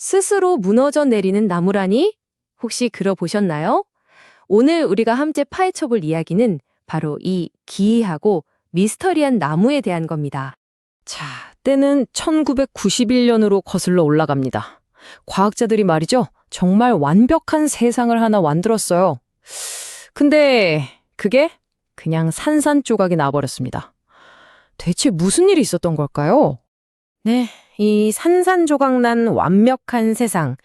스스로 무너져 내리는 나무라니? 혹시 들어보셨나요? 오늘 우리가 함께 파헤쳐 볼 이야기는 바로 이 기이하고 미스터리한 나무에 대한 겁니다. 자, 때는 1991년으로 거슬러 올라갑니다. 과학자들이 말이죠, 정말 완벽한 세상을 하나 만들었어요. 근데 그게 그냥 산산조각이 나버렸습니다. 대체 무슨 일이 있었던 걸까요? 네, 이 산산조각 난 완벽한 세상.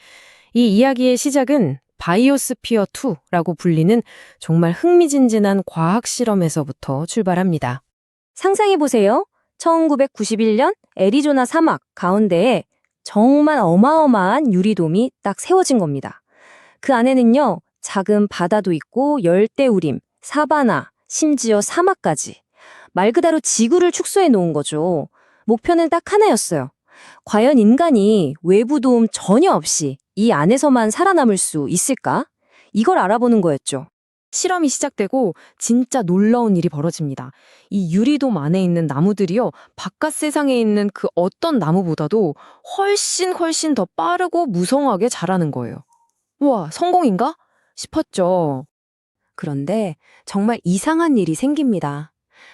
이 이야기의 시작은 바이오스피어 2라고 불리는 정말 흥미진진한 과학 실험에서부터 출발합니다. 상상해보세요. 1991년 애리조나 사막 가운데에 정말 어마어마한 유리돔이 딱 세워진 겁니다. 그 안에는요, 작은 바다도 있고 열대우림, 사바나, 심지어 사막까지. 말 그대로 지구를 축소해 놓은 거죠. 목표는 딱 하나였어요. 과연 인간이 외부 도움 전혀 없이 이 안에서만 살아남을 수 있을까? 이걸 알아보는 거였죠. 실험이 시작되고 진짜 놀라운 일이 벌어집니다. 이 유리돔 안에 있는 나무들이요, 바깥 세상에 있는 그 어떤 나무보다도 훨씬 더 빠르고 무성하게 자라는 거예요. 우와, 성공인가? 싶었죠. 그런데 정말 이상한 일이 생깁니다.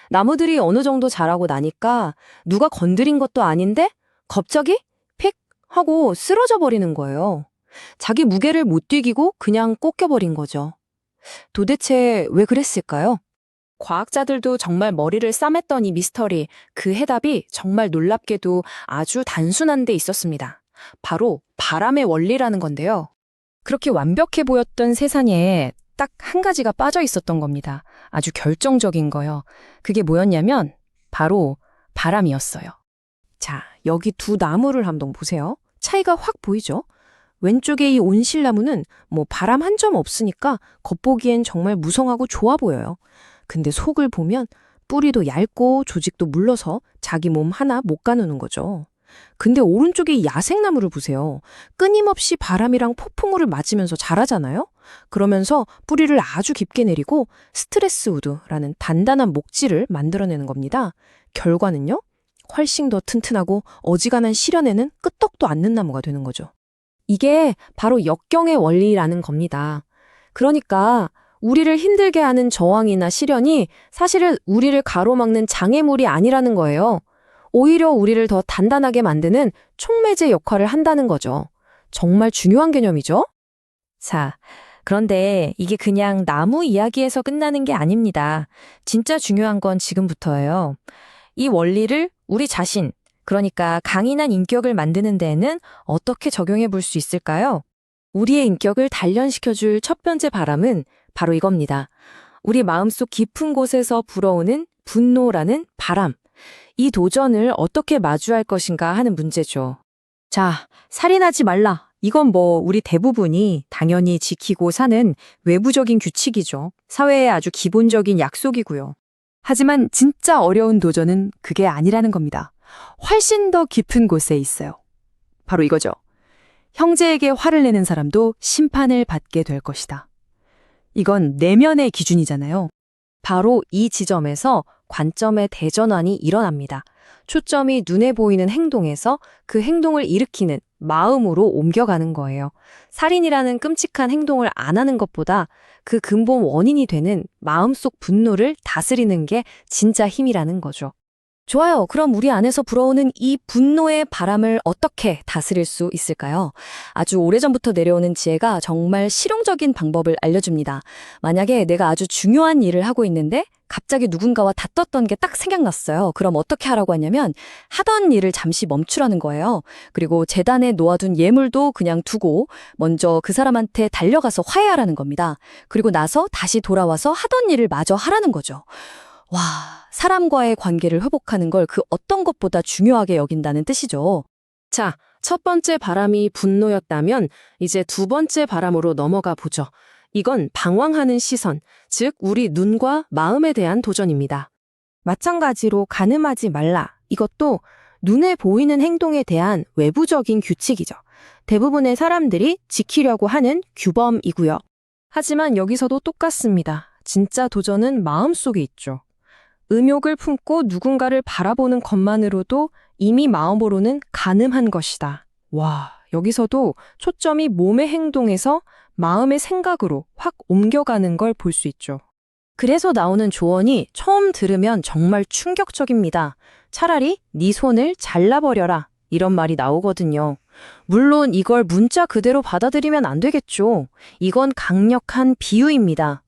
나무들이 어느 정도 자라고 나니까 누가 건드린 것도 아닌데 갑자기 픽 하고 쓰러져 버리는 거예요. 자기 무게를 못 뛰기고 그냥 꺾여버린 거죠. 도대체 왜 그랬을까요? 과학자들도 정말 머리를 싸맸던 이 미스터리, 그 해답이 정말 놀랍게도 아주 단순한 데 있었습니다. 바로 바람의 원리라는 건데요. 그렇게 완벽해 보였던 세상에 딱 한 가지가 빠져 있었던 겁니다. 아주 결정적인 거요. 그게 뭐였냐면 바로 바람이었어요. 자, 여기 두 나무를 한번 보세요. 차이가 확 보이죠? 왼쪽에 이 온실나무는 바람 한 점 없으니까 겉보기엔 정말 무성하고 좋아 보여요. 근데 속을 보면 뿌리도 얇고 조직도 물러서 자기 몸 하나 못 가누는 거죠. 근데 오른쪽에 이 야생나무를 보세요. 끊임없이 바람이랑 폭풍우를 맞으면서 자라잖아요? 그러면서 뿌리를 아주 깊게 내리고 스트레스 우드라는 단단한 목질을 만들어내는 겁니다. 결과는요? 훨씬 더 튼튼하고 어지간한 실현에는 끄떡도 않는 나무가 되는 거죠. 이게 바로 역경의 원리라는 겁니다. 그러니까 우리를 힘들게 하는 저항이나 시련이 사실은 우리를 가로막는 장애물이 아니라는 거예요. 오히려 우리를 더 단단하게 만드는 촉매제 역할을 한다는 거죠. 정말 중요한 개념이죠? 자, 그런데 이게 그냥 나무 이야기에서 끝나는 게 아닙니다. 진짜 중요한 건 지금부터예요. 이 원리를 우리 자신, 그러니까 강인한 인격을 만드는 데에는 어떻게 적용해 볼 수 있을까요? 우리의 인격을 단련시켜줄 첫 번째 바람은 바로 이겁니다. 우리 마음속 깊은 곳에서 불어오는 분노라는 바람. 이 도전을 어떻게 마주할 것인가 하는 문제죠. 자, 살인하지 말라. 이건 우리 대부분이 당연히 지키고 사는 외부적인 규칙이죠. 사회의 아주 기본적인 약속이고요. 하지만 진짜 어려운 도전은 그게 아니라는 겁니다. 훨씬 더 깊은 곳에 있어요. 바로 이거죠. 형제에게 화를 내는 사람도 심판을 받게 될 것이다. 이건 내면의 기준이잖아요. 바로 이 지점에서 관점의 대전환이 일어납니다. 초점이 눈에 보이는 행동에서 그 행동을 일으키는 마음으로 옮겨가는 거예요. 살인이라는 끔찍한 행동을 안 하는 것보다 그 근본 원인이 되는 마음속 분노를 다스리는 게 진짜 힘이라는 거죠. 좋아요. 그럼 우리 안에서 불어오는 이 분노의 바람을 어떻게 다스릴 수 있을까요? 아주 오래전부터 내려오는 지혜가 정말 실용적인 방법을 알려줍니다. 만약에 내가 아주 중요한 일을 하고 있는데 갑자기 누군가와 다퉜던 게 딱 생각났어요. 그럼 어떻게 하라고 하냐면 하던 일을 잠시 멈추라는 거예요. 그리고 재단에 놓아둔 예물도 그냥 두고 먼저 그 사람한테 달려가서 화해하라는 겁니다. 그리고 나서 다시 돌아와서 하던 일을 마저 하라는 거죠. 와, 사람과의 관계를 회복하는 걸 그 어떤 것보다 중요하게 여긴다는 뜻이죠. 자, 첫 번째 바람이 분노였다면 이제 두 번째 바람으로 넘어가 보죠. 이건 방황하는 시선, 즉 우리 눈과 마음에 대한 도전입니다. 마찬가지로 가늠하지 말라. 이것도 눈에 보이는 행동에 대한 외부적인 규칙이죠. 대부분의 사람들이 지키려고 하는 규범이고요. 하지만 여기서도 똑같습니다. 진짜 도전은 마음속에 있죠. 음욕을 품고 누군가를 바라보는 것만으로도 이미 마음으로는 가늠한 것이다. 와, 여기서도 초점이 몸의 행동에서 마음의 생각으로 확 옮겨가는 걸 볼 수 있죠. 그래서 나오는 조언이 처음 들으면 정말 충격적입니다. 차라리 네 손을 잘라버려라. 이런 말이 나오거든요. 물론 이걸 문자 그대로 받아들이면 안 되겠죠. 이건 강력한 비유입니다.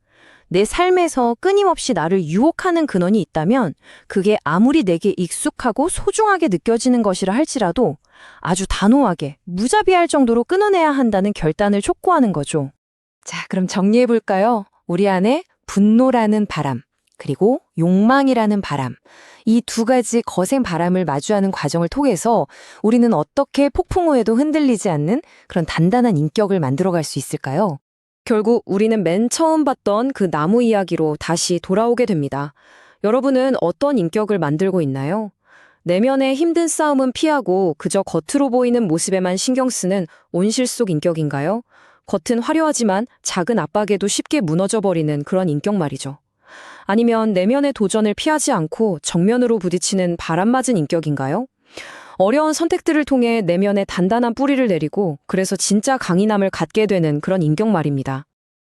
내 삶에서 끊임없이 나를 유혹하는 근원이 있다면 그게 아무리 내게 익숙하고 소중하게 느껴지는 것이라 할지라도 아주 단호하게 무자비할 정도로 끊어내야 한다는 결단을 촉구하는 거죠. 자, 그럼 정리해 볼까요? 우리 안에 분노라는 바람, 그리고 욕망이라는 바람, 이 두 가지 거센 바람을 마주하는 과정을 통해서 우리는 어떻게 폭풍 후에도 흔들리지 않는 그런 단단한 인격을 만들어갈 수 있을까요? 결국 우리는 맨 처음 봤던 그 나무 이야기로 다시 돌아오게 됩니다. 여러분은 어떤 인격을 만들고 있나요? 내면의 힘든 싸움은 피하고 그저 겉으로 보이는 모습에만 신경 쓰는 온실 속 인격인가요? 겉은 화려하지만 작은 압박에도 쉽게 무너져버리는 그런 인격 말이죠. 아니면 내면의 도전을 피하지 않고 정면으로 부딪히는 바람맞은 인격인가요? 어려운 선택들을 통해 내면에 단단한 뿌리를 내리고 그래서 진짜 강인함을 갖게 되는 그런 인격 말입니다.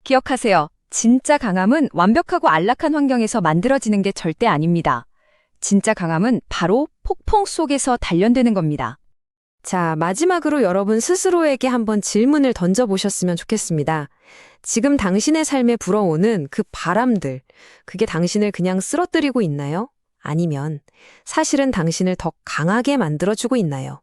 기억하세요. 진짜 강함은 완벽하고 안락한 환경에서 만들어지는 게 절대 아닙니다. 진짜 강함은 바로 폭풍 속에서 단련되는 겁니다. 자, 마지막으로 여러분 스스로에게 한번 질문을 던져보셨으면 좋겠습니다. 지금 당신의 삶에 불어오는 그 바람들, 그게 당신을 그냥 쓰러뜨리고 있나요? 아니면 사실은 당신을 더 강하게 만들어주고 있나요?